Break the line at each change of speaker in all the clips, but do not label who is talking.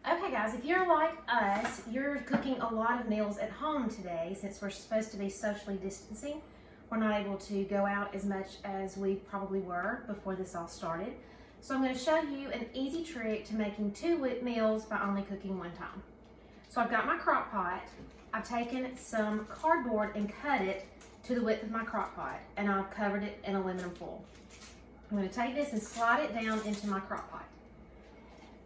Okay guys, if you're like us, you're cooking a lot of meals at home today since we're supposed to be socially distancing. We're not able to go out as much as we probably were before this all started. So I'm going to show you an easy trick to making 2 meals by only cooking 1 time. So I've got my crock pot. I've taken some cardboard and cut it to the width of my crock pot, and I've covered it in aluminum foil. I'm going to take this and slide it down into my crock pot.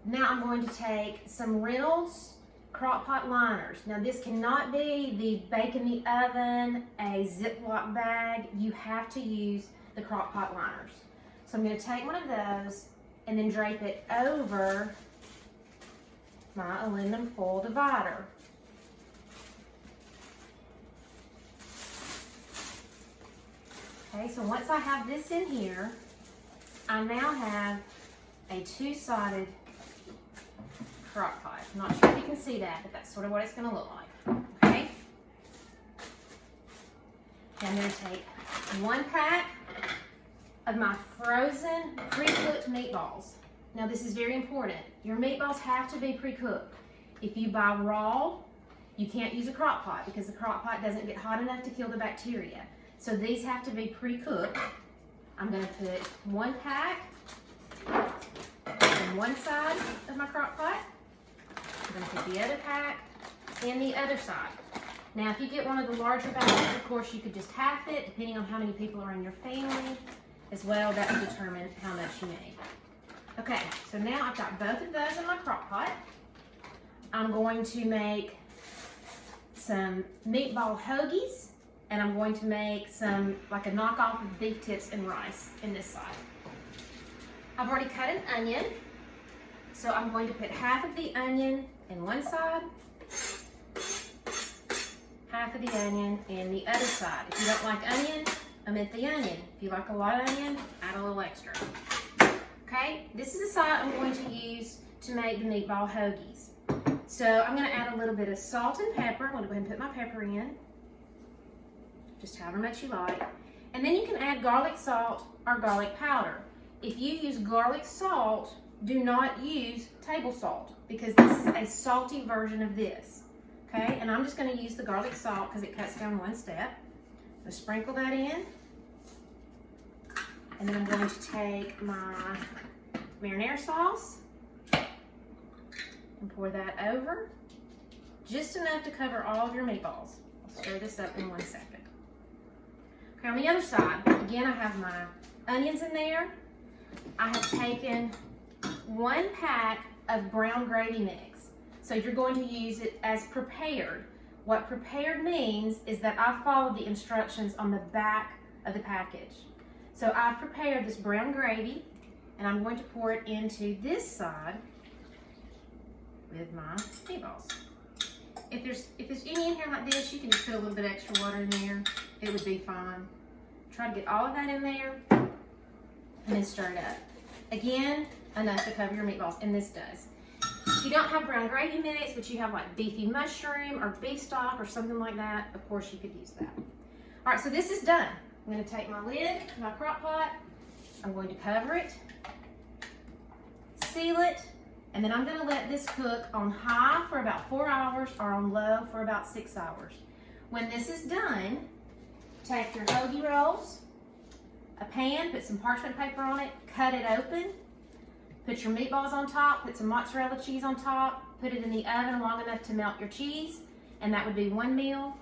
Now I'm going to take some Reynolds crock pot liners. Now this cannot be the bake in the oven, a Ziploc bag. You have to use the crock pot liners. So I'm going to take one of those and then drape it over my aluminum foil divider. Okay, so once I have this in here, I now have a 2-sided crock pot. I'm not sure if you can see that, but that's sort of what it's going to look like. Okay? Now I'm going to take 1 pack of my frozen pre-cooked meatballs. Now this is very important. Your meatballs have to be pre-cooked. If you buy raw, you can't use a crock pot because the crock pot doesn't get hot enough to kill the bacteria. So these have to be pre-cooked. I'm going to put 1 pack on one side of my crock pot. I'm going to put the other pack in the other side. Now if you get one of the larger bags, of course you could just half it, depending on how many people are in your family as well. That will determine how much you need. Okay, so now I've got both of those in my crock pot. I'm going to make some meatball hoagies, and I'm going to make some, like a knockoff of beef tips and rice in this side. I've already cut an onion, so I'm going to put half of the onion in one side, half of the onion in the other side. If you don't like onion, omit the onion. If you like a lot of onion, add a little extra. Okay, this is the side I'm going to use to make the meatball hoagies. So I'm going to add a little bit of salt and pepper. I'm going to go ahead and put my pepper in, just however much you like. And then you can add garlic salt or garlic powder. If you use garlic salt, do not use table salt because this is a salty version of this. Okay, and I'm just going to use the garlic salt because it cuts down 1 step. So sprinkle that in. And then I'm going to take my marinara sauce and pour that over. Just enough to cover all of your meatballs. I'll stir this up in 1 second. Okay, on the other side, again, I have my onions in there. I have taken 1 pack of brown gravy mix. So you're going to use it as prepared. What prepared means is that I followed the instructions on the back of the package. So I've prepared this brown gravy, and I'm going to pour it into this side with my meatballs. If there's any in here like this, you can just put a little bit extra water in there. It would be fine. Try to get all of that in there, and then stir it up. Again, enough to cover your meatballs, and this does. If you don't have brown gravy mix, but you have like beefy mushroom or beef stock or something like that, of course you could use that. All right, so this is done. I'm going to take my lid, my crock pot, I'm going to cover it, seal it, and then I'm going to let this cook on high for about 4 hours or on low for about 6 hours. When this is done, take your hoagie rolls, a pan, put some parchment paper on it, cut it open, put your meatballs on top, put some mozzarella cheese on top, put it in the oven long enough to melt your cheese, and that would be 1 meal.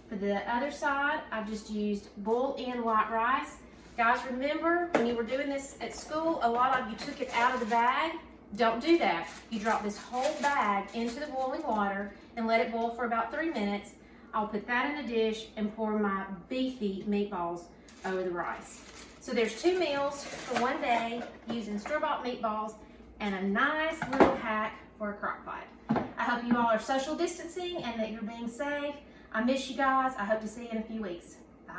For the other side, I've just used boil-in white rice. Guys, remember when you were doing this at school, a lot of you took it out of the bag. Don't do that. You drop this whole bag into the boiling water and let it boil for about 3 minutes. I'll put that in a dish and pour my beefy meatballs over the rice. So there's 2 meals for 1 day using store-bought meatballs and a nice little hack for a crock pot. I hope you all are social distancing and that you're being safe. I miss you guys. I hope to see you in a few weeks. Bye.